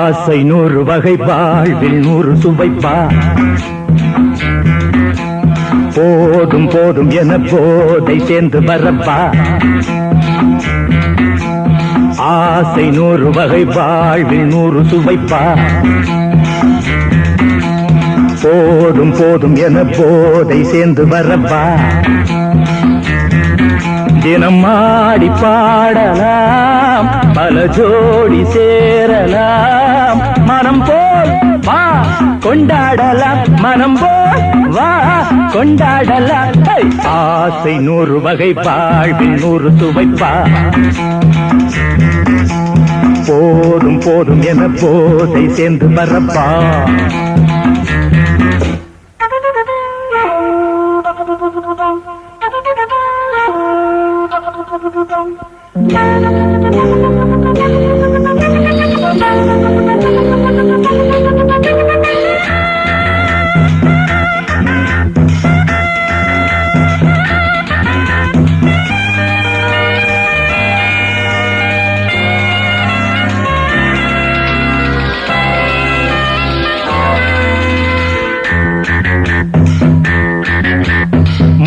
ஆசை 100 வகை வாழ்வில் 100 சுவைப்பா. போதும் போதும் என போதை சேர்ந்து வரப்பா. ஆசை 100 வகை வாழ்வில் 100 சுவைப்பா. போதும் போதும் என போதை சேர்ந்து வரப்பா. தினம் ஆடி பாடலாம், பல ஜோடி சேரலாம். மனம் போல் வா கொண்டாடலாம், மனம் போல் வா கொண்டாடலாம். ஆசை 100 வகை வாழ்வில் 100 சுவைப்பா. போதும் போதும் என போதை சேர்ந்து வரப்பா.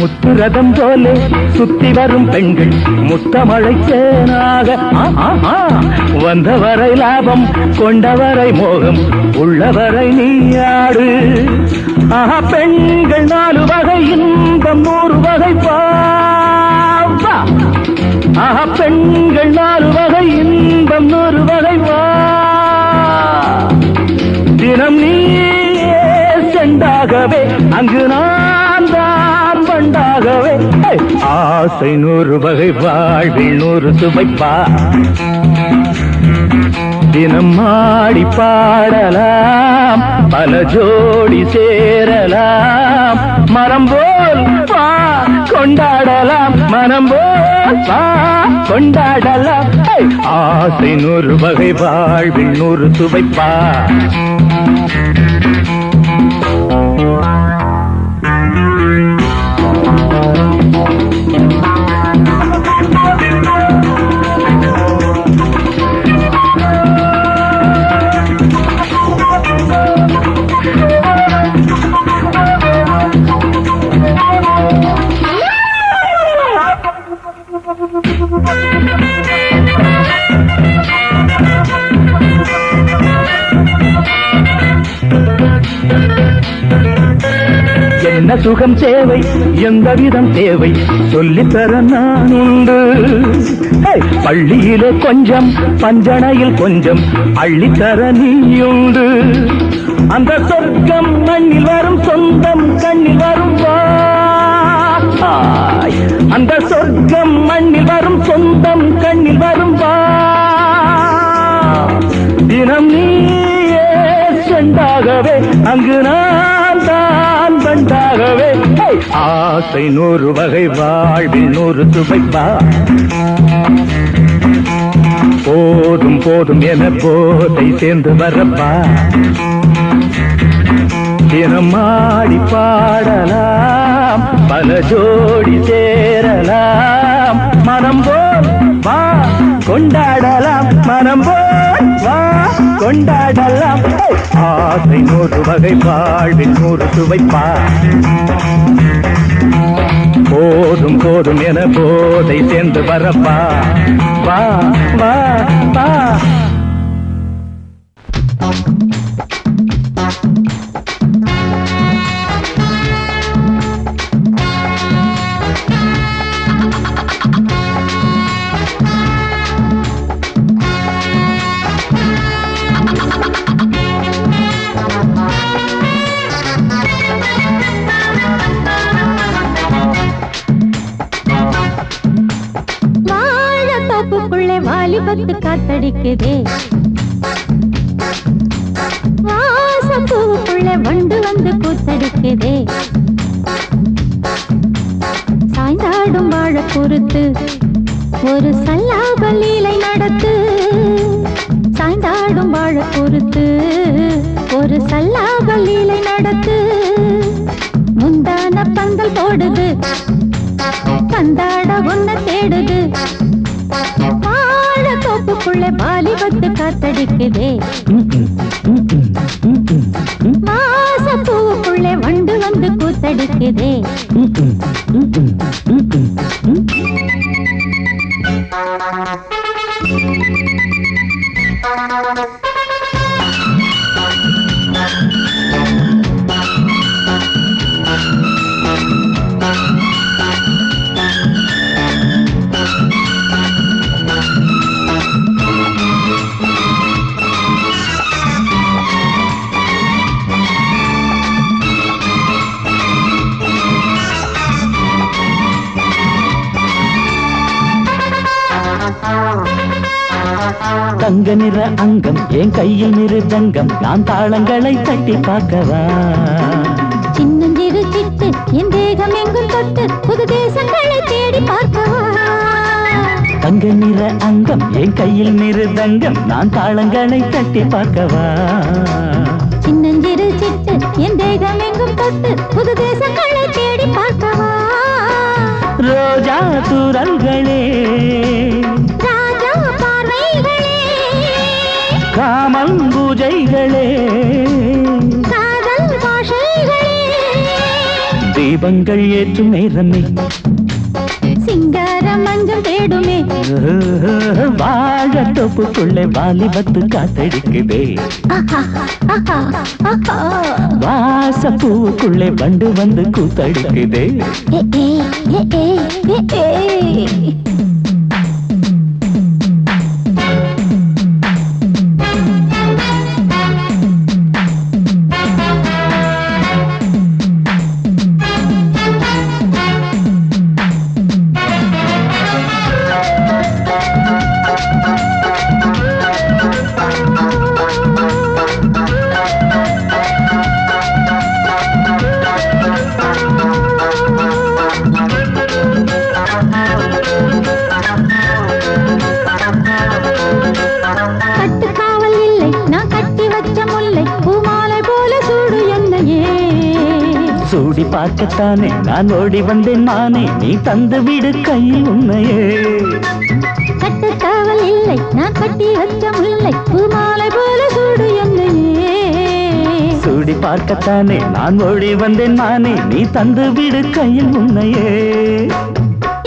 முத்துரதம் போலே சுத்தி வரும் பெண்கள் முத்தமழை சேனாக. வந்தவரை லாபம், கொண்டவரை மோகம், உள்ளவரை நீயாடு. பெண்கள் 4 வகை இன்பம் 100 வகை பாவா. பெண்கள் 4 வகை இன்பம் 100 வகை வா. தினம் நீயே செண்டாகவே, அங்கு நான் தான் வண்டாகவே. ஆசை 100 வகை வாழ்வில் 100 சுவைப்பா. தினம் ஆடி பாடலாம், பல ஜோடி சேரலாம். மரம் போல் வா கொண்டாடலாம், மனம் போல் வா கொண்டாடலாம். ஆசை 100 வகை வாழ்வில் 100 சுவைப்பா. என்ன சுகம் தேவை, எந்த விதம் தேவை, சொல்லித்தர நான் உண்டு. பள்ளியிலே கொஞ்சம், பஞ்சனையில் கொஞ்சம், அள்ளித்தர நீயுண்டு. அந்த சொர்க்கம் மண்ணில் வரும், சொந்தம் கண்ணில் வரும் வா. அந்த சொர்க்கம் மண்ணில் வரும், சொந்தம் கண்ணில் வரும் வா. தினம் நீயே செண்டாகவே, அங்கு நான் தான் வண்டாகவே. ஆசை 100 வகை வாழ்வில் 100 சுவைப்பா. போதும் போதும் என போதை சேர்ந்து வரப்பா. தினம் ஆடி பாடலாம், பல ஜோடி சேரலாம். மனம் போல் வா கொண்டாடலாம், மனம் போல் வா கொண்டாடலாம். ஆசை 100 வகை வாழ்வில் 100 சுவைப்பா. போதும் போதும் என போதை சேர்ந்து வரப்பா. வா வா வா. வாலிபத்து காத்தடிக்குதே, வாசப்பூவுக்குள்ள வண்டு வந்து கூத்தடிக்குதே. சாய்ந்தாடும் வாழ பொறுத்து ஒரு சல்லாப லீலை நடத்து. சாய்ந்தாடும் வாழ பொறுத்து ஒரு சல்லாப லீலை நடத்து. முந்தான பந்தல் போடுது, பந்தாட உன்னை தேடுது. வாழ தோப்புக்குள்ளே வாலிபத்து காத்தடிக்குதே. கூத்தடிக்குதே வாசப்பூவுக்குள்ளே வண்டு வந்து கூத்தடிக்குதே தங்க நிற அங்கம் என் கையில் மிருதங்கம் நான் தாளங்களை தட்டி பார்க்கவா சின்னஞ்சிறு சிட்டு என் தேகம் எங்கும் தொட்டு புது தேசங்களை தேடி பார்க்கவா தங்க நிற அங்கம் என் கையில் மிருதங்கம் நான் தாளங்களை தட்டி பார்க்கவா சின்னஞ்சிறு சிட்டு என் தேகம் எங்கும் தொட்டு புது தேசங்களை தேடி பார்க்கவா ரோஜா தூரல்களே ராஜா பார்வைகளே காமல் பூஜைகளே காதல் பாஷைகளே தீபங்கள் ஏற்றும் நேரமே சிங்கார மஞ்சள் தேடுமே வாழ தொப்புக்குள்ளே வாலிபத்து காத்தடிக்குதே வாசப்பூவுக்குள்ளே வண்டு வந்து கூத்தடிக்குதே கட்டுக்காவல் இல்லை நான் கட்டி வச்ச முல்லை பூமாலை போல சூடு என்னையே சூடி பார்க்கத்தானே நான் ஓடி வந்தேன் நானே நீ தந்து விடு கையில் உண்மையே கட்டுக்காவல் இல்லை நான் கட்டி வச்ச முல்லை பூமாலை போல சூடு என்னையே சூடி பார்க்கத்தானே நான் ஓடி வந்தேன் நானே நீ தந்து விடு கையில் உண்மையே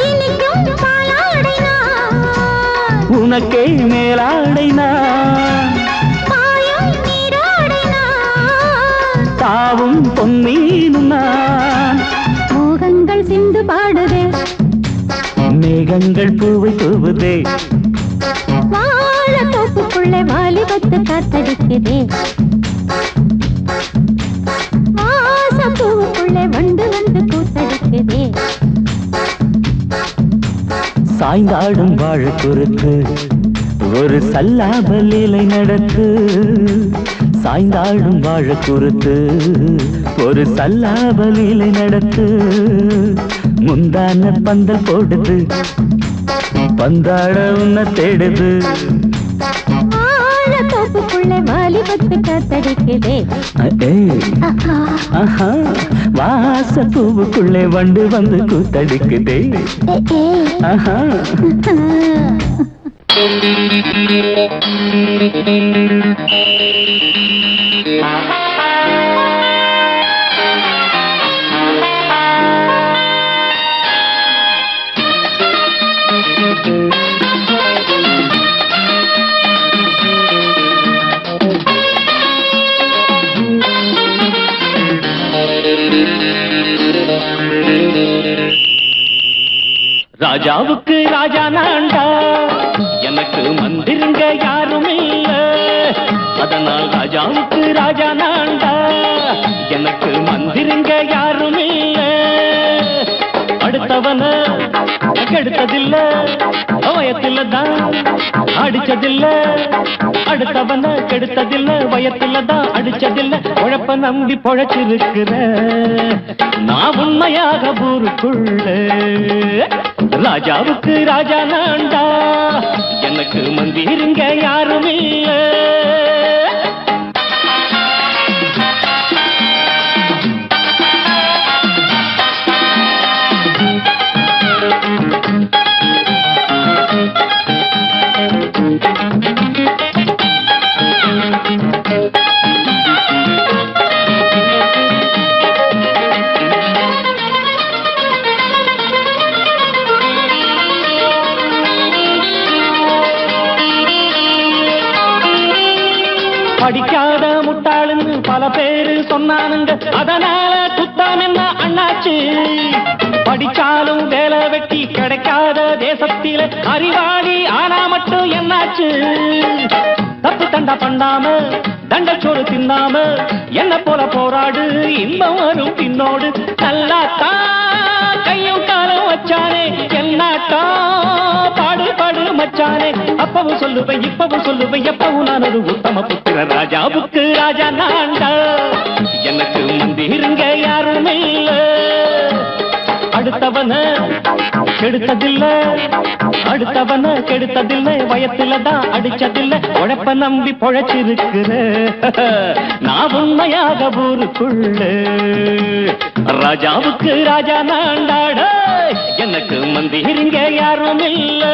இனிக்கும் பாலாடை நான் உனக்கே மேலாடை நான் பாயும் நீராடை நான் தாவும் பொன்மீனும் நான் மோகங்கள் சிந்து பாடுதே மேகங்கள் பூவை தூவுதே வாழ தோப்புக்குள்ளே வாலிபத்து காத்தடிக்குதே வாசப்பூவுக்குள்ளே வண்டு வந்து கூத்தடிக்குதே சாய்ந்தாடும் வாழ குறுக்கு ஒரு சல்லாப லீலை நடக்கு சாய்ந்தாடும் வாழ குறுக்கு ஒரு சல்லாப லீலை நடக்கு முந்தான பந்தல் போடுது பந்தாட உன்ன தேடுது வாழ தோப்புக்குள்ளே வாலிபத்து காத்தடிக்குதே ஆஹா வாசப்பூவுக்குள்ளே வண்டு வந்து கூத்தடிக்குதே ஆஹா ராஜாவுக்கு ராஜா நான்டா எனக்கு மந்திருங்க யாரும் இல்ல அதனால் ராஜாவுக்கு ராஜா நான்டா எனக்கு மந்திருங்க யாரும் இல்ல அடுத்தவன கெடுத்ததில்ல வயத்துல தான் அடிச்சதில்ல அடுத்தவன கெடுத்ததில்ல வயத்துல தான் அடிச்சதில்ல உழப்ப நம்பி பொழைச்சிருக்கிற நான் உண்மையாக ஊருக்குள்ள ராஜாவுக்கு ராஜா நான்டா எனக்கு மந்திருங்க யாரும் இல்ல படிக்காத முட்டாளுன்னு பல பேரு சொன்னானுங்க, அதனால குத்தம் என்ன அண்ணாச்சு? படிச்சாலும் வேலை வெட்டி கிடைக்காத தேசத்தில அறிவாளி ஆனா மட்டும் என்னாச்சு? தப்பு தண்டா பண்ணாம தண்டச்சோறு தின்னாம என்ன போல போராடு, இன்பம் வரும் பின்னோடு. நல்லாத்தா கையும் காலம் வச்சானே, என்னாட்டா பாடு பாடு மச்சானே. அப்பவும் சொல்லுவேன் இப்பவும் சொல்லுவேன், எப்பவும் நான் ஒரு உத்தம புத்திர. ராஜாவுக்கு ராஜா நான்டா, எனக்கு மந்திருங்க யாரும் இல்ல. அடுத்தவன கெடுத்ததில்ல, அடுத்தவன கெடுத்ததில்ல, வயத்துல தான் அடிச்சதில்ல. உழைப்ப நம்பி பொழைச்சிருக்கிற நான் உண்மையாக ஊருக்குள்ள. ராஜாவுக்கு ராஜா நான்டாட, எனக்கு மந்திரிங்க யாரும் இல்ல.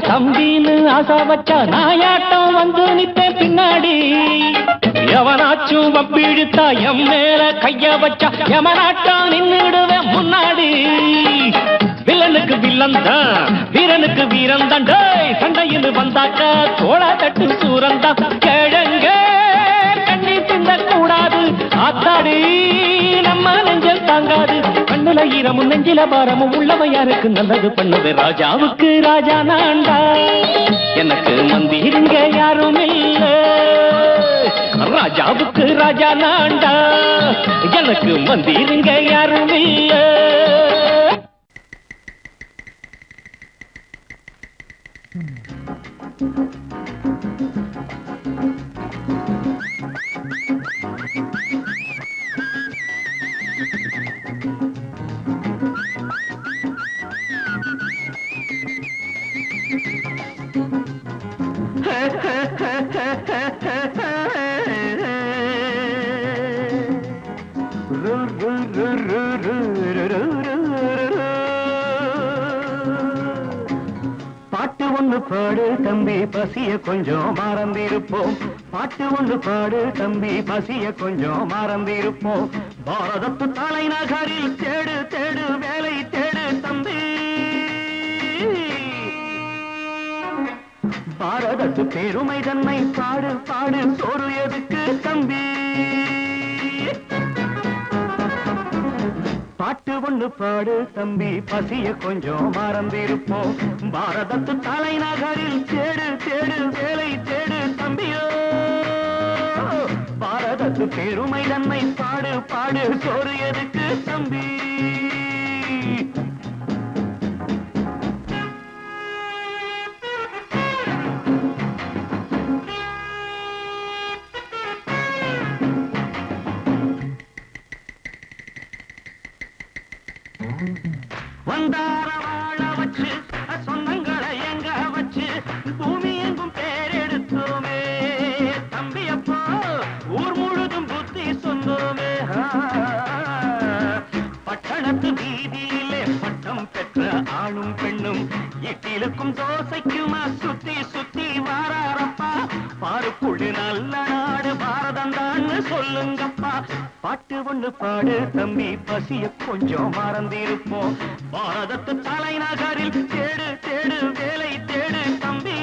தம்பின்னு ஆசா வச்சா நாயாட்டம் வந்து நிப்பேன் பின்னாடி. எவனாச்சும் வப்பிழுத்தா எம் மேல கைய வச்சா எவனாட்டம் நின்னுடுவேன் முன்னாடி. வில்லனுக்கு வில்லன் தான், வீரனுக்கு வீரன் தான். சண்டையில் வந்தாக்கா தோளா தட்டு சூரன் தான். கிழங்க கண்ணி திந்த கூடாது, ஆத்தாடி நம்ம நெஞ்சல் தாங்காது. கண்ணுல ஈரமும் நெஞ்சில பாரமும் உள்ளவன் யாருக்கு நல்லது பண்ணுது. ராஜாவுக்கு ராஜா நான்டா, எனக்கு மந்திருங்க யாரும் இல்ல. ராஜாவுக்கு ராஜா நான்டா, எனக்கு மந்திருங்க யாரும் இல்ல. பாட்டு ஒண்ணு பாடு தம்பி, பசிய கொஞ்சம் மறந்திருப்போம். பாட்டு ஒண்ணு பாடு தம்பி, பசிய கொஞ்சம் மறந்திருப்போம். பாரதத்து தலைநகரில் தேடு தேடு வேலை தேடு தம்பி. பாரதத்து பெருமை தன்னை பாடு பாடு, சோறு எதுக்கு தம்பி? பாட்டு ஒண்ணு பாடு தம்பி, பசிய கொஞ்சம் மறந்திருப்போம். பாரதத்து தலைநகரில் தேடு தேடு வேலை தேடு தம்பியோ. பாரதத்து பெருமை தன்னை பாடு பாடு, சோறு எதுக்கு தம்பி? வந்தார வாழ வச்சு சொந்தங்களை எங்க வச்சு பூமி எங்கும் பேரெடுத்தோமே தம்பி. அப்போ ஊர் முழுதும் புத்தி சொன்னோமே. பட்டணத்து வீதியிலே பட்டம் பெற்ற ஆணும் பெண்ணும் இட்டிலுக்கும் தோசைக்குமா சுத்தி சுத்தி வாராரப்பா. பாருக்குழு நல்ல நாடு பாரதம் தான் சொல்லுங்கப்பா. பாட்டு ஒண்ணு பாடு தம்பி, பசிய கொஞ்சம் மறந்திருப்போம். பாரதத்து தலைநகரில் தேடு தேடு வேலை தேடு தம்பி.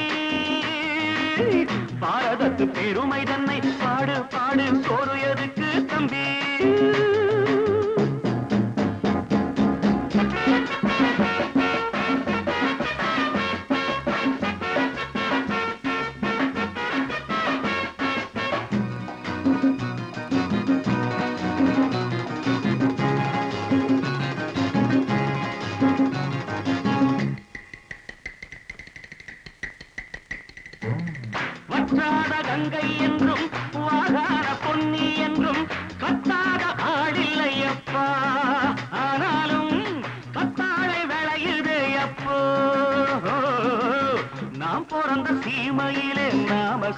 பாரதத்து பெருமை தன்னை பாடு பாடு, சோறு எதுக்கு தம்பி? வற்றாத கங்கை என்றும் வாகார பொன்னி என்றும் கத்தாத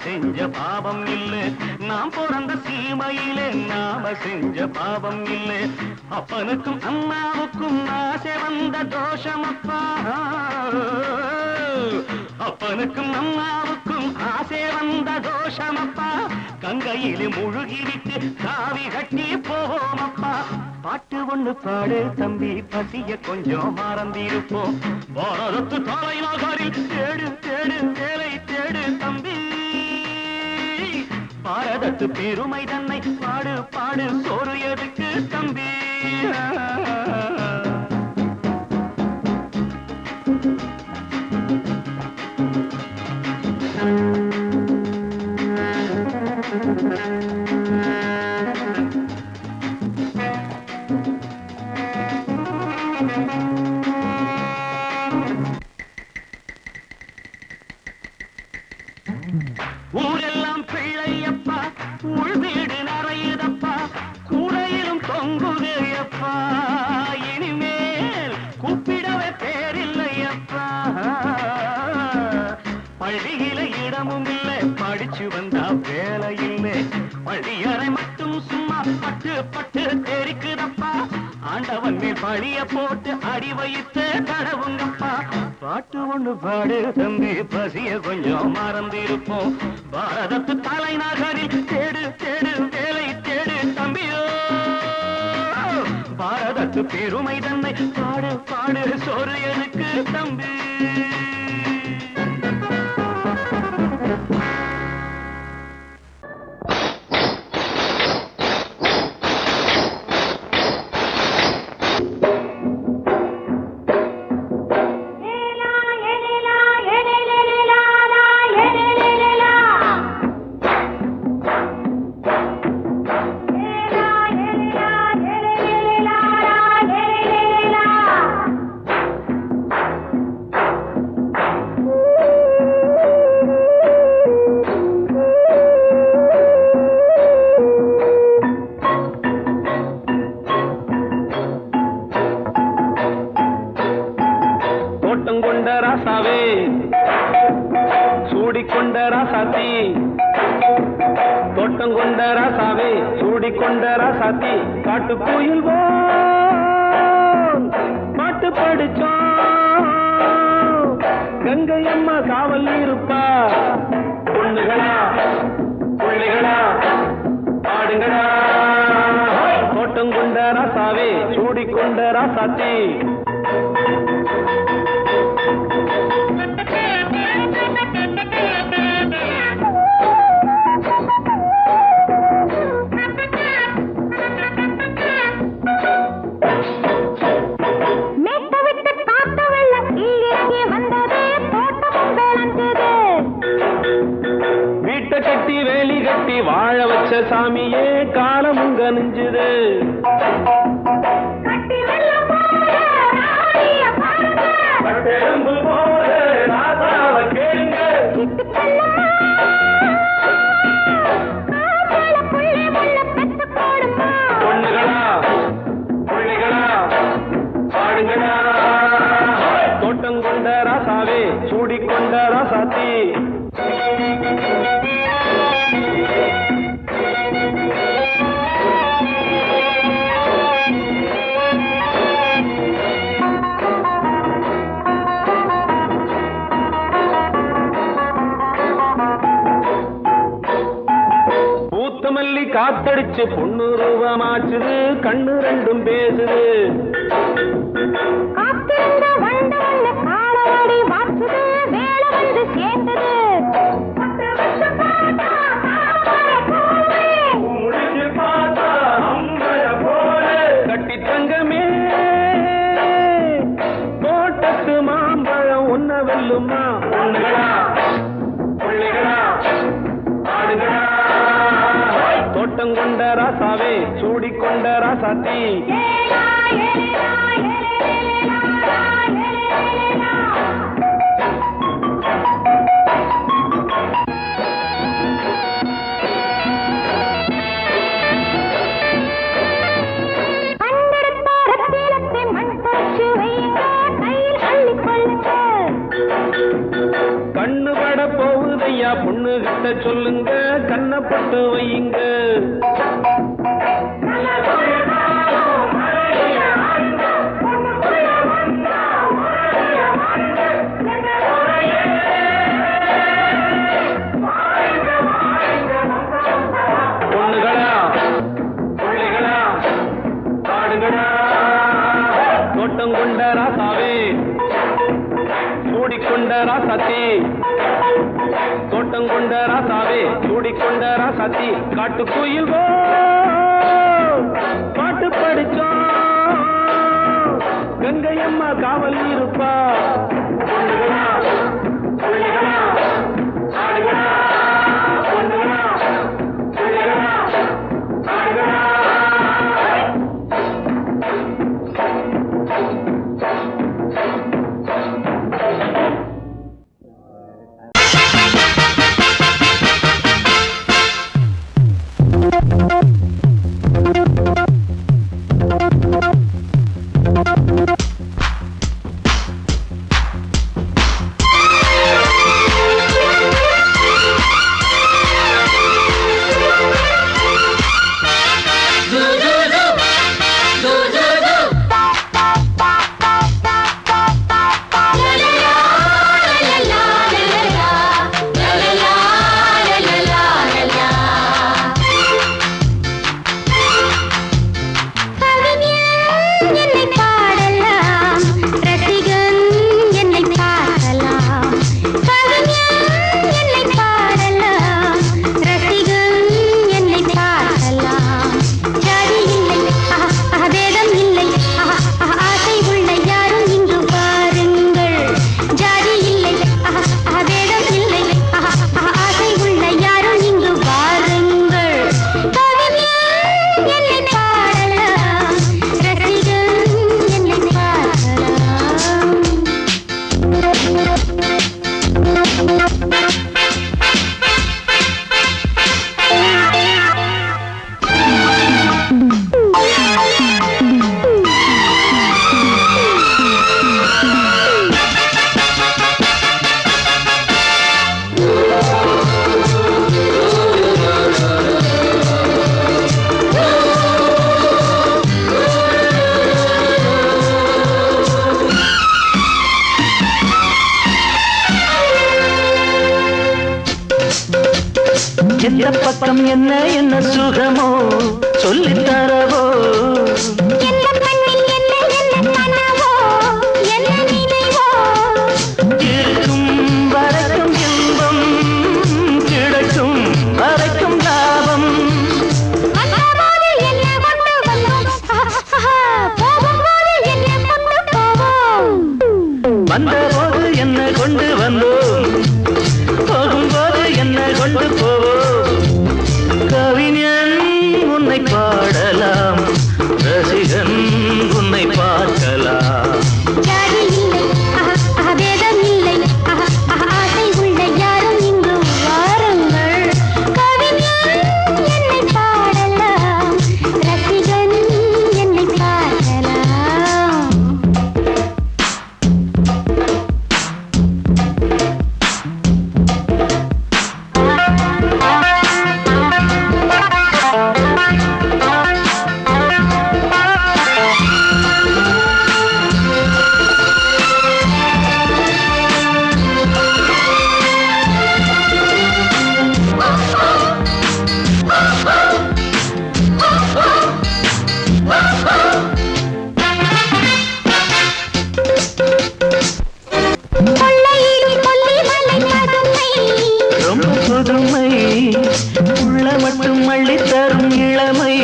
செஞ்ச பாவம் இல்லை, நாம் பிறந்த சீமையிலே நாம செஞ்ச பாவம் இல்லை. அப்பனுக்கும் அம்மாவுக்கும் ஆசை வந்த தோஷமப்பா, அப்பனுக்கும் அம்மாவுக்கும் ஆசை வந்த தோஷமப்பா. கங்கையிலே முழுகிவிட்டு காவி கட்டி போவோமப்பா. பாட்டு ஒண்ணு பாடு தம்பி, பசிய கொஞ்சம் மறந்திருப்போம். பாரதத்து தலைநகரில் தேடு தேடு வேலை தேடு தம்பி. பாரதத்து பெருமை தன்னை பாடு பாடு, சோறு எதுக்கு தம்பி. ஊரெல்லாம் பிள்ளையப்பா, உள் வீடு நிறையுதப்பா, கூரையிலும் தொங்குகையப்பா. இனிமேல் கூப்பிடவே பேரில்லையப்பா. பள்ளியில இடமும் இல்லை, படிச்சு வந்தா வேலை இல்லை. பள்ளியறை மட்டும் சும்மா பட்டு பட்டு தெரிக்குதப்பா. ஆண்டவன் மேல் பழிய போட்டு அடி வைத்து கடவுங்கப்பா. பாட்டு ஒண்ணு பாடு தம்பி, பசிய கொஞ்சம் மறந்திருப்போம். பாரதத்து தலைநகரில் தேடு தேடு வேலை தேடு தம்பியோ. பாரதத்து பெருமை தன்னை பாடு பாடு, சோறு எனக்கு தம்பி. சூடிக்கொண்ட ராசாத்தி, தோட்டம் கொண்ட ராசாவே, சூடிக்கொண்ட ராசாத்தி. காட்டு கோயில் பாட்டு படிச்சோம், கங்கை அம்மா காவல் இருப்பா. பொண்ணுகளா பிள்ளைகளா பாடுங்களா. தோட்டம் கொண்ட ராசாவே, சூடிக்கொண்ட ராசாத்தி. கட்டி வேலி கட்டி வாழ வச்ச சாமியே காலமுங்க நெஞ்சுது. பொண்ணுகளா பிள்ளைகளா பாடுங்களா. தோட்டம் கொண்ட ராசாவே, சூடிக்கொண்ட ராசாத்தி. மல்லி காத்தடிச்சு பொண்ணு ரூபமாச்சுது, கண்ணு ரெண்டும் பேசுது. கட்டி தங்கமே தோட்டத்து மாம்பழம் ஒன்ன வெல்லுமா. பொண்ணுகளா பிள்ளைகளா ஆடுகளா. தோட்டம் கொண்ட ராசாவே, சூடிக்கொண்ட ராசாத்தி. கண்ணு பட போகுதையா பொண்ணு கிட்ட சொல்ல பொட்டு வையுங்க. பொண்ணுகளா பிள்ளைகளா பாடுங்களா தோட்டம் கொண்ட ராசாவே சூடிக்கொண்ட ராசாத்தி தோட்டம் கொண்ட ராசாவே சூடிக்கொண்ட ராசாத்தி காட்டு கோயில் பாட்டு படிச்சோம் கங்கை அம்மா காவல் இருப்பா. பொண்ணுகளா பிள்ளைகளா ஆடுகளா பொண்ணுகளா பிள்ளைகளா ஆடுகளா. எந்த பக்கம் என்ன என்ன சுகமோ சொல்லித் தரவோ இருக்கும் வரைக்கும் இன்பம் கிடைக்கும் வரைக்கும் லாபம். வந்தபோது என்ன கொண்டு வந்தோம் போகும்போது என்ன கொண்டு போவோம். கவிஞன் உன்னை பாடலாம் ரசிகன் உன்னை பார்க்கலாம். புதுமை உள்ள மட்டும் அள்ளி தரும் இளமை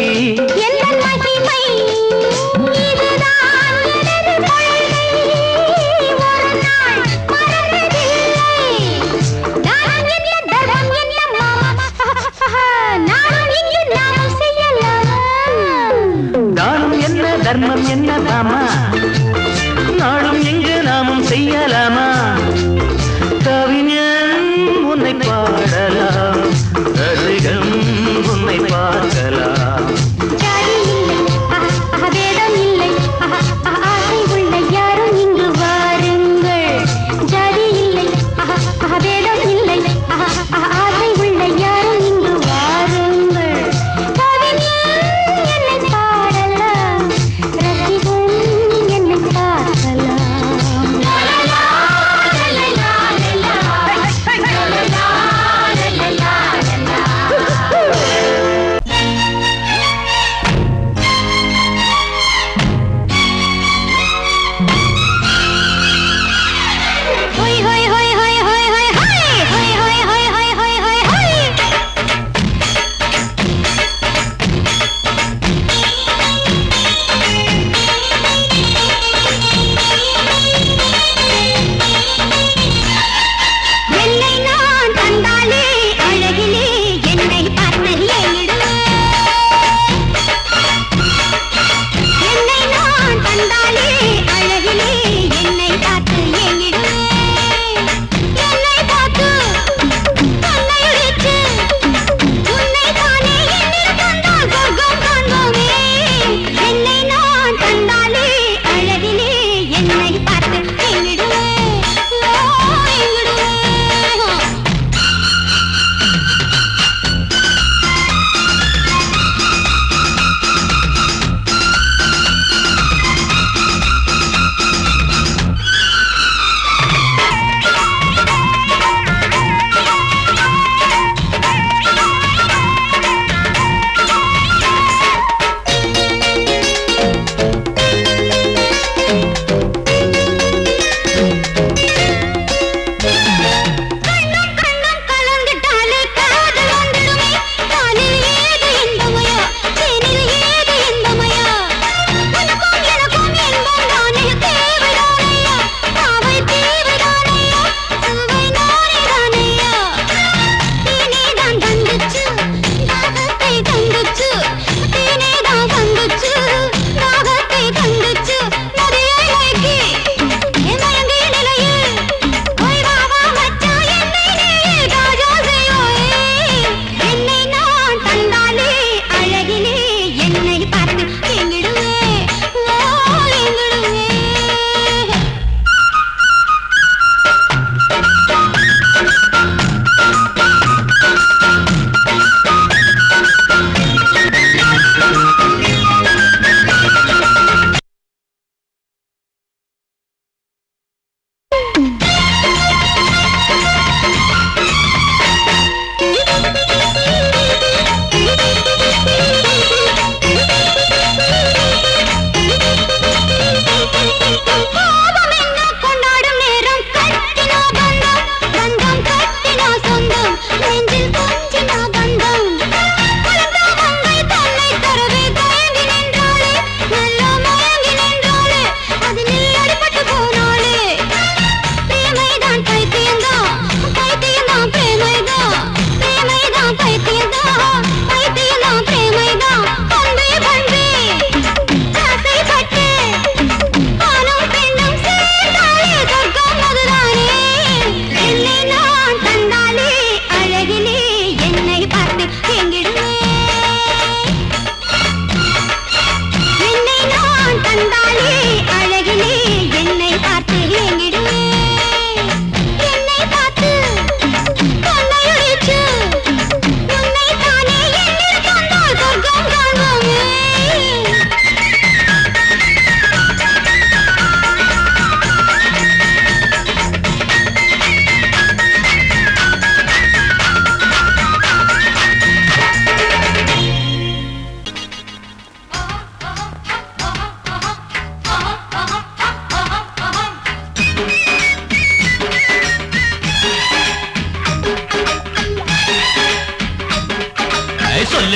தானம் என்ன தர்மம் என்ன தாமா நாளும் எங்கு நாமும் செய்யலாமா. கவிஞன் உன்னை பாடலாம் ரசிகன் உன்னை பார்க்கலாம். ஆசை உள்ள யாரும் இங்கு வாருங்கள்.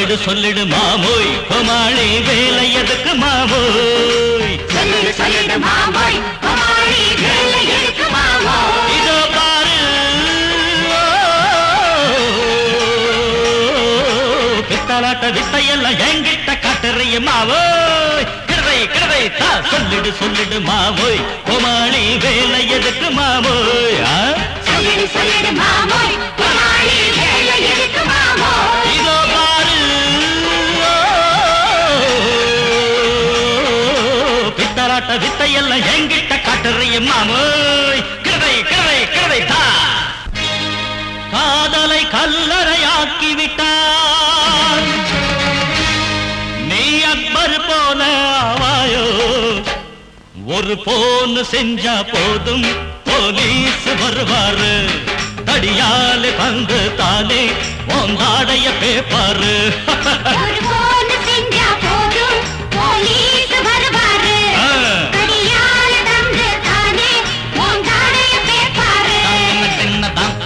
சொல்லிடு சொல்லிடு மாமோய் கோமாளி வேலை எதுக்கு மாமோய் சொல்லிடு சொல்லிடு மாமோய் கோமாளி வேலை எதுக்கு மாமோய் இதோ பாரு பித்தலாட்ட வித்தையெல்லாம் என்கிட்ட காட்டுறிய மாவோய் கிடவை கிடவை தா சொல்லிடு சொல்லிடு மாவோய் கோமாளி வேலை எதுக்கு மாவோய் சொல்லிடு சொல்லிடு மாமோய் கோமாளி வேலை எதுக்கு மாமோய் இதோ பாரு பித்தலாட்ட வித்தையெல்லாம் என்கிட்ட காட்டுறிய மாமோய் கிடவை கிடவை கிடவை தா காதலை கல்லறையாக்கி விட்டார் நீ அக்பர் போல ஆவாயோ ஒரு போன் செஞ்சா போதும் போலீஸ் வருவாரு தடியாலே பந்து தானே உங்காடைய பேப்பாரு ஒரு போன் செஞ்சா போதும் போலீஸ் வருவாரு தடியாலே பந்து தானே உங்காடைய பேப்பாரு சின்னதான்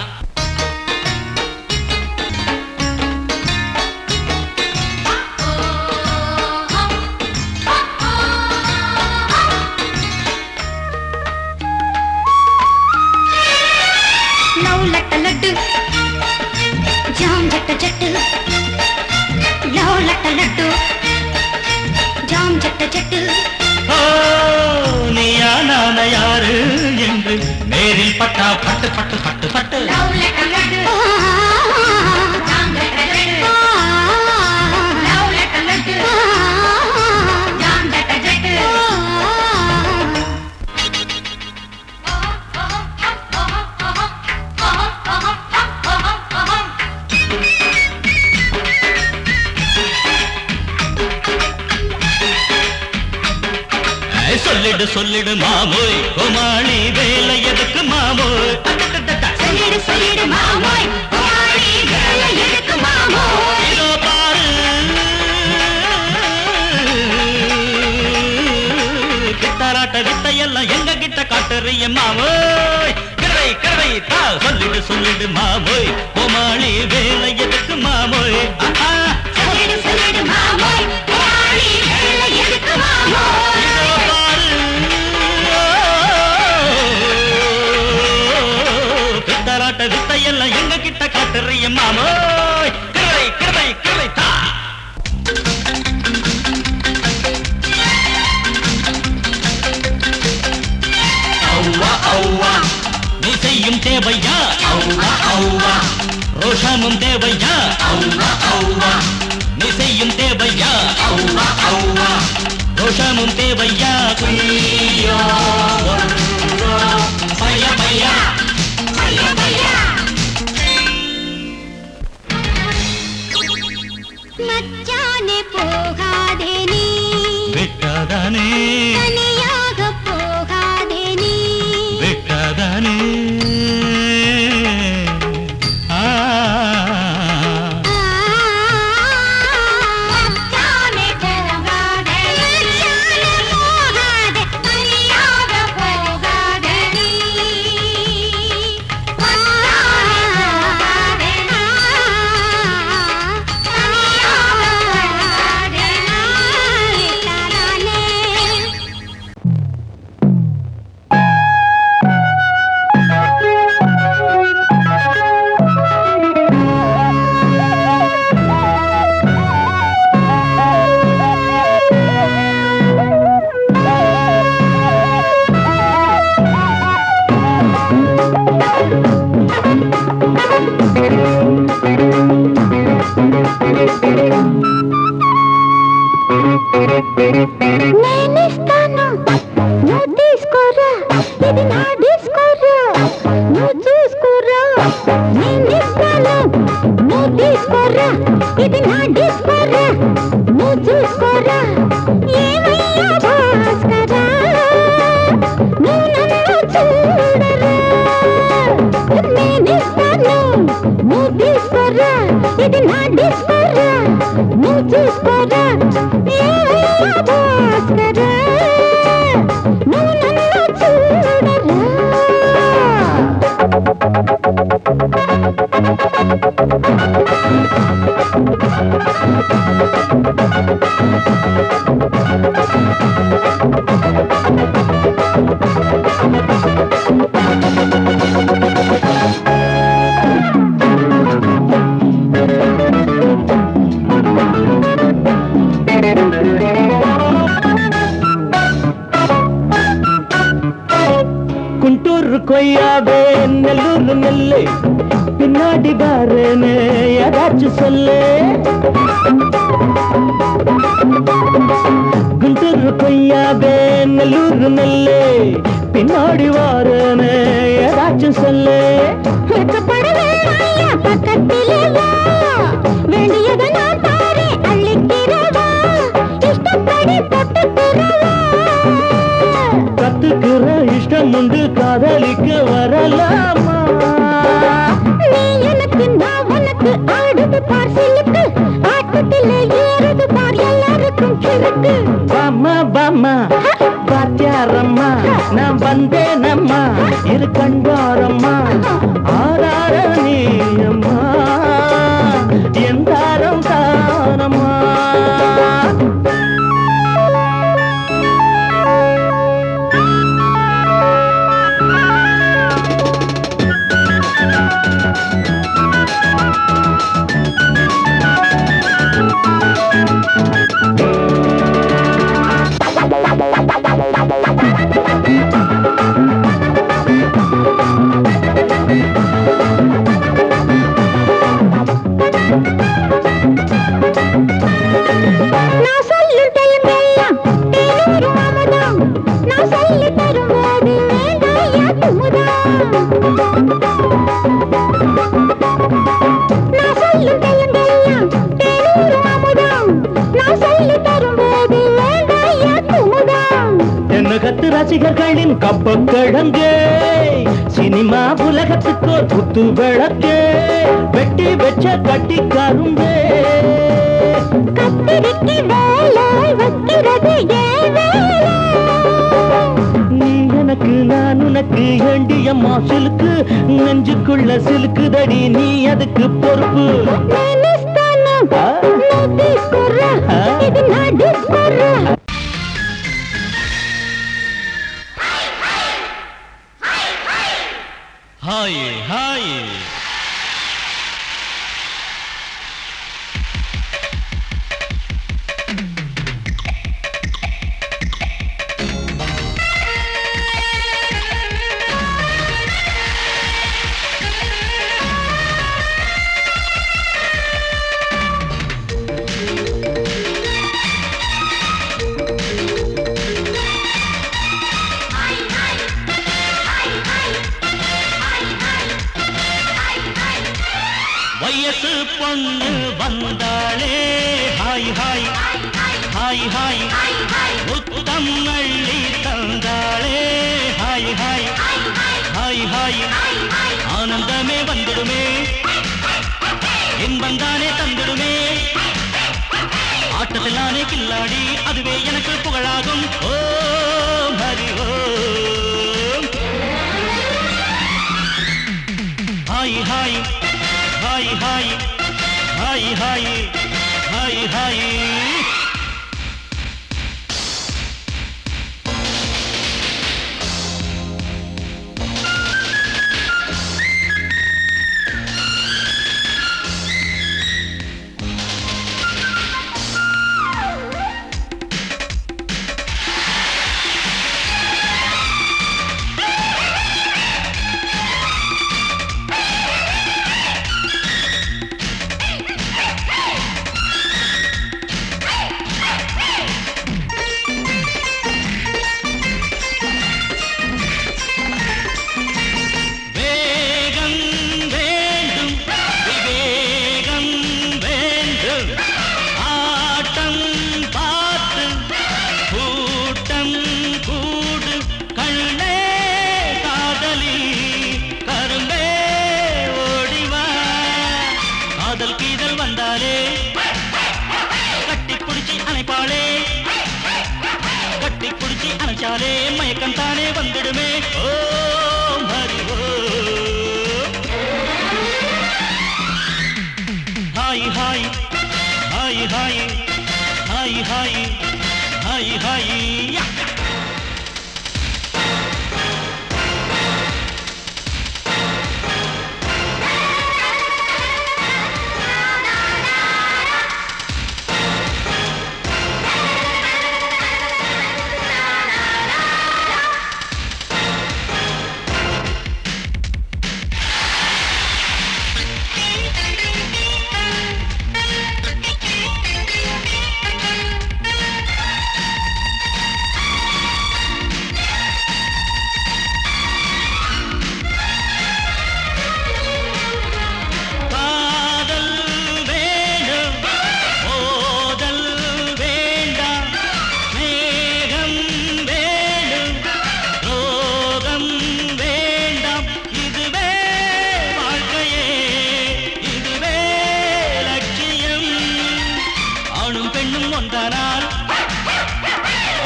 लड्डू जाम जट जट लो लट लड्डू जाम जट जट நீயா நான யாரு என்று நேரில் பட்டா பட்டு பட்டு பட்டு பட்டு लो लट लड्डू जाम जट जट लो लट लड्डू जाम जट जट சொல்லிடு சொல்லிடு மாமோய் கோமாளி வேலை எதுக்கு மாமோய் சொல்லிடு சொல்லிடு மாமோய் கோமாளி வேலை எதுக்கு மாமோய் இதோ பாரு பித்தராட்ட வித்தையெல்லாம் எங்க கிட்ட காட்டுறிய மாமோய் கிடவை கிடவை தா சொல்லிடு சொல்லிடு மாமோய் கோமாளி வேலை எதுக்கு மாமோய் சொல்லிடு சொல்லிடு மாமோய் கோமாளி வேலை எதுக்கு மாமோய் பித்தராட்ட வித்தையெல்லாம் எங்க கிட்ட காட்டுறிய மாமோய் கிடவை கிடவை கிடவை தா ஔவா ஔவா நீ செய்யும் தேவையா ஔவா ஔவா ரோஷமும் தேவையா ஔவா ஔவா நீ செய்யும் தேவையா ஔவா ஔவா ரோஷமும் தேவையா குய்யோ பையா பையா பையா பையா மச்சானே போகாதே நீ விட்டாதானே தனியாக போகாதே நீ விட்டாதானே மச்சானே போகாதே மச்சானே போகாதே தனியாக போகாதே நீ மச்சானே போகாதே தனியாக போகாதே விட்டாதானே నేనిస్తాను నువ్వు తీసుకోరా ఇది నా డిస్కోరా నువ్వు చూసుకోరా నేనిస్తాను నువ్వు తీసుకోరా ఇది నా డిస్కోరా నువ్వు చూసుకోరా ఏమయ్యా భాస్కరా నువ్వు నన్ను చూడరా నేనిస్తాను నువ్వు తీసుకోరా ఇది నా డిస్కోరా నువ్వు చూసుకోరా ఏమయ్యా భాస్కరా నువ్వు నన్ను చూడరా குண்டூர் கொய்யாவே நெல்லூர் நெல்லு பின்னாடி பாருன்னு ஏதாச்சும் சொல்லு குண்டூர் கொய்யாவே நெல்லூர் நெல்லு பின்னாடி வாருன்னு ஏதாச்சும் சொல்லு பக்கத்திலே வா வேண்டியதை நான் தாரே அள்ளிக்கிறவா இஷ்டப்படி தொட்டுக்கிறவா கத்துக்கிற இஷ்டம் உண்டு காதலிக்க வரலாமா நீ எனக்கு நான் உனக்கு ஆடுது பார் சிலுக்கு ஆட்டத்திலே ஏறுது பார் எல்லாருக்கும் கிழக்கு பாமா பாமா பாத்தியாரம்மா நான் வந்தேனம்மா இரு கண்டாரம்மா ஆரார நீயம்மா எந்தாரம் தானம்மா நான் சொல்லும் தெலுங்கெல்லாம் தேனூரும் அமுதம் நான் சொல்லி தரும்போது வேண்டாயா குமுதம் நான் சொல்லும் தெலுங்கெல்லாம் தேனூரும் அமுதம் நான் சொல்லி தரும்போது வேண்டாயா குமுதம் என்ன கத்து ரசிகர்களின் கப்பக்கிழங்கே சினிமா உலகத்துக்கு ஒரு புத்து விளக்கே வெட்டி வச்ச கட்டி கரும்பே கத்திரிக்கு வேலை வைக்கிறது ஏன் வேலை நீ எனக்கு நான் உனக்கு ஏண்டியம்மா சிலுக்கு நெஞ்சுக்குள்ள சிலுக்குதடி நீ அதுக்கு பொறுப்பு నేనిస్తాను నువ్వు తీసుకురా ఇది నా డిస్కోరా ஹாய் ஹாய் வயசு பொண்ணு வந்தாளே ஹாய் ஹாய் ஹாய் ஹாய் முத்தம் அள்ளி தந்தாளே ஹாய் ஹாய் ஹாய் ஹாய் ஆனந்தமே வந்துடுமே இன்பந்தானே தந்துடுமே ஆட்டத்திலானே கில்லாடி அதுவே எனக்கு புகழாகும் Om Hari Om hi hi hi hi hi hi hi hi நினைச்சாலே மயக்கம் தானே வந்துடுமே. Om Hari Om. Hi hi hi hi hi hi hi hi hi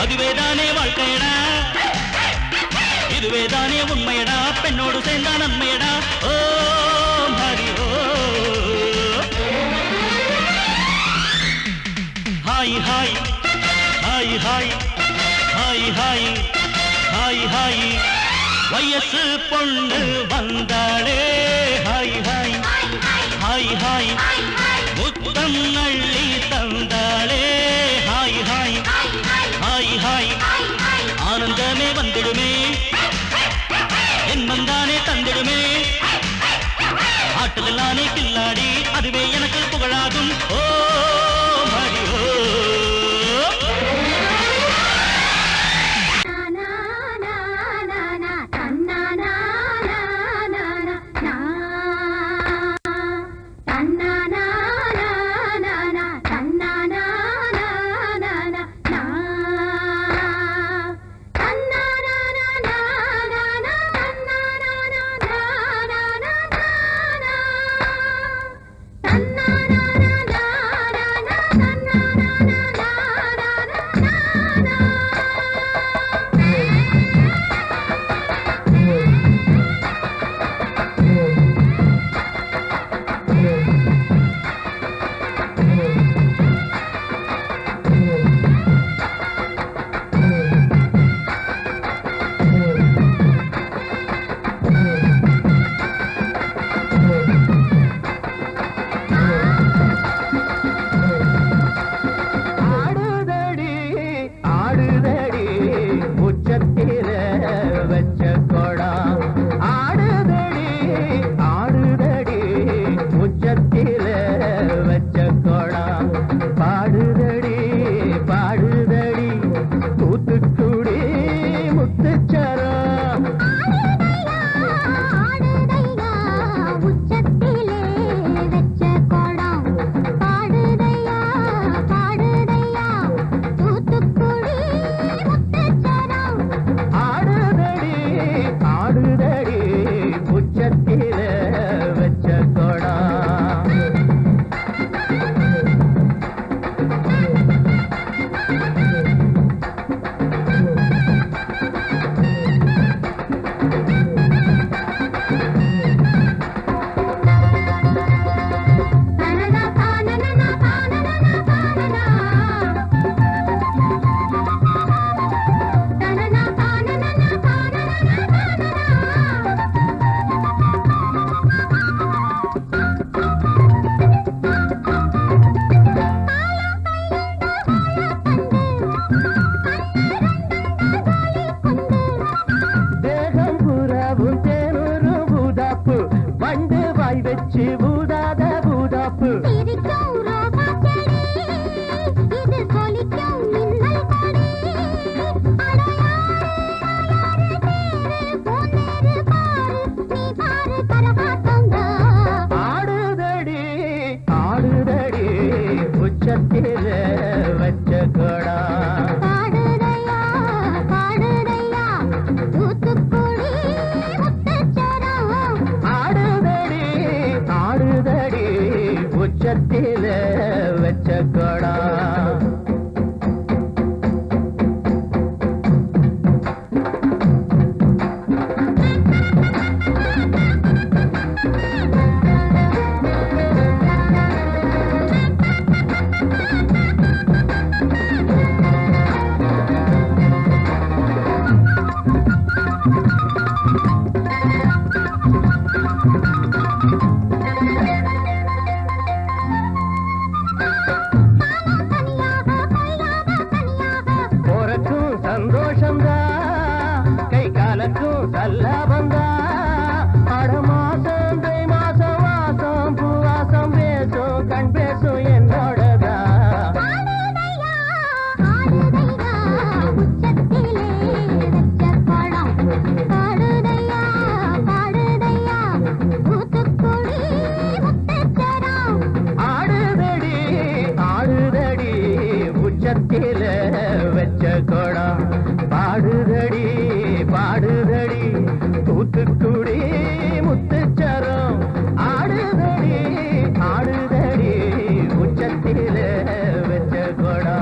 அதுவேதானே வாழ்க்கையடா இதுவேதானே உண்மையடா பெண்ணோடு சேர்ந்தா நன்மையடா ஓ ஹரி ஓ hi hi hi hi hi hi hi hi வயசு பொண்ணு வந்தாளே ஹாய் ஹாய் ஹாய் ஹாய் முத்தம் அள்ளி தந்தாளே ஹாய் ஹாய் ஹாய் ஹாய் ஆனந்தமே வந்திடுமே என் வந்தானே தந்திடுமே ஆட்டத்தில் நானே கில்லாடி அதுவே எனக்கு புகழாகும் ஓ ஹரி ஓ நல்ல வந்தா அட மாசம் தை மாசம் வாசம் பூவாசம் பேசும் கண் பேசும் என்னோடதா ஆடுதடி ஆடுதடி உச்சத்தில வச்ச கோடம் பாடுதடி பாடுதடி தூத்துக்குடி முத்துச்சரம் ஆடுதடி ஆடுதடி உச்சத்தில வச்ச கோடம்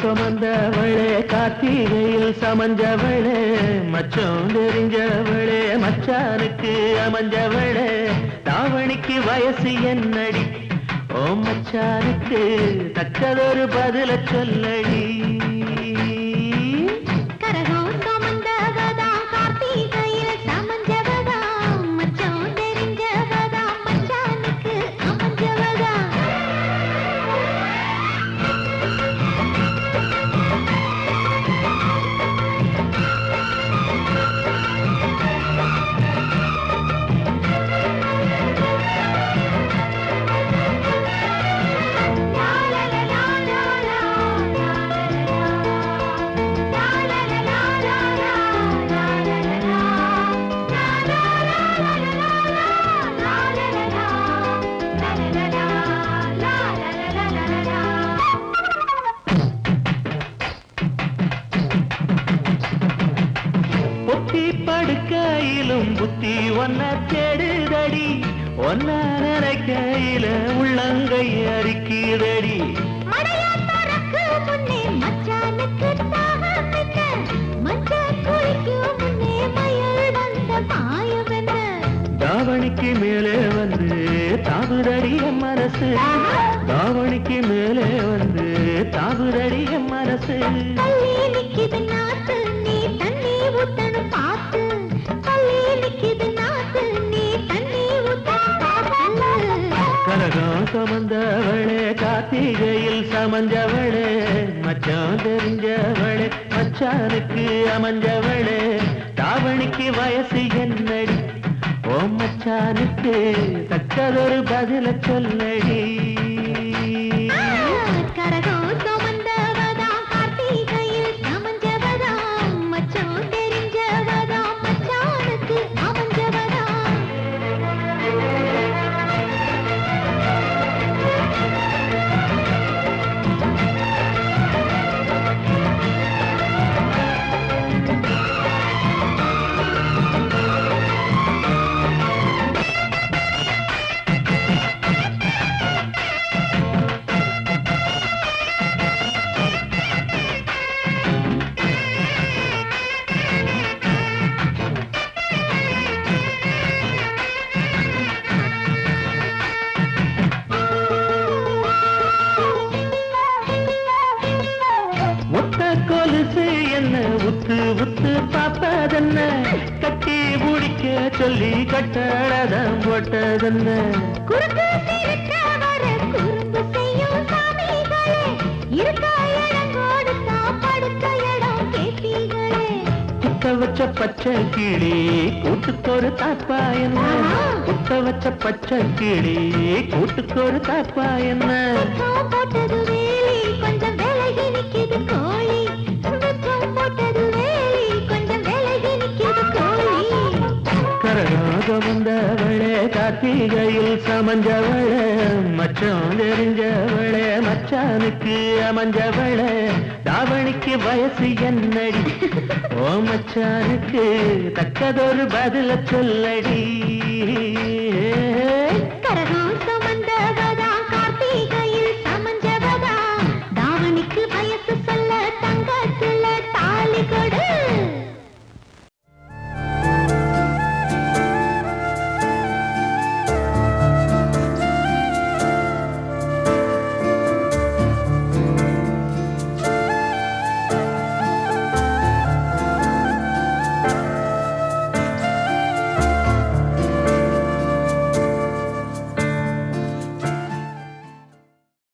சுமந்தவளே கார்த்திகையில் சமஞ்சவளே மச்சம் தெரிஞ்சவளே மச்சானுக்கு அமைஞ்சவளே தாவணிக்கு வயசு என்னடி ஓ மச்சானுக்கு தக்கதொரு பதில சொல்லடி படுக்கையிலும் புத்தி ஒன்ன தேடுதடி ஒன்ன நினைக்கையில உள்ளங்கை அரிக்கிறடி தாவணிக்கு மேலே வந்து தாவுதடி மனசு தாவணிக்கு மேலே வந்து தாவுதடி மனசு கரகம் சுமந்தவளே கார்த்திகையில் சமஞ்சவளே மச்சான் தெரிஞ்சவளே மச்சானுக்கு அமைஞ்சவளே தாவணிக்கு வயசு என்னடி ஓ மச்சானுக்கு தக்கதொரு பதில சொல்லடி உத்து உத்து பாப்பதென்ன கட்டி முடிக்க சொல்லி கட்டழதம் போட்டதென்ன குத்த வச்ச பச்சை கிளி கூட்டுக்கொரு தாப்பா என்ன குத்த வச்ச பச்சை கிளி கூட்டுக்கொரு தாப்பா என்ன கொஞ்சம் விலகி நிக்குது கோழி கரகாக வந்தவளே கார்த்திகையில் சமஞ்சவளே மச்சான் தெரிஞ்சவளே மச்சானுக்கு அமைஞ்சவளே தாவணிக்கு வயசு என்னடி ஓ மச்சானுக்கு தக்கதொரு பதில சொல்லடி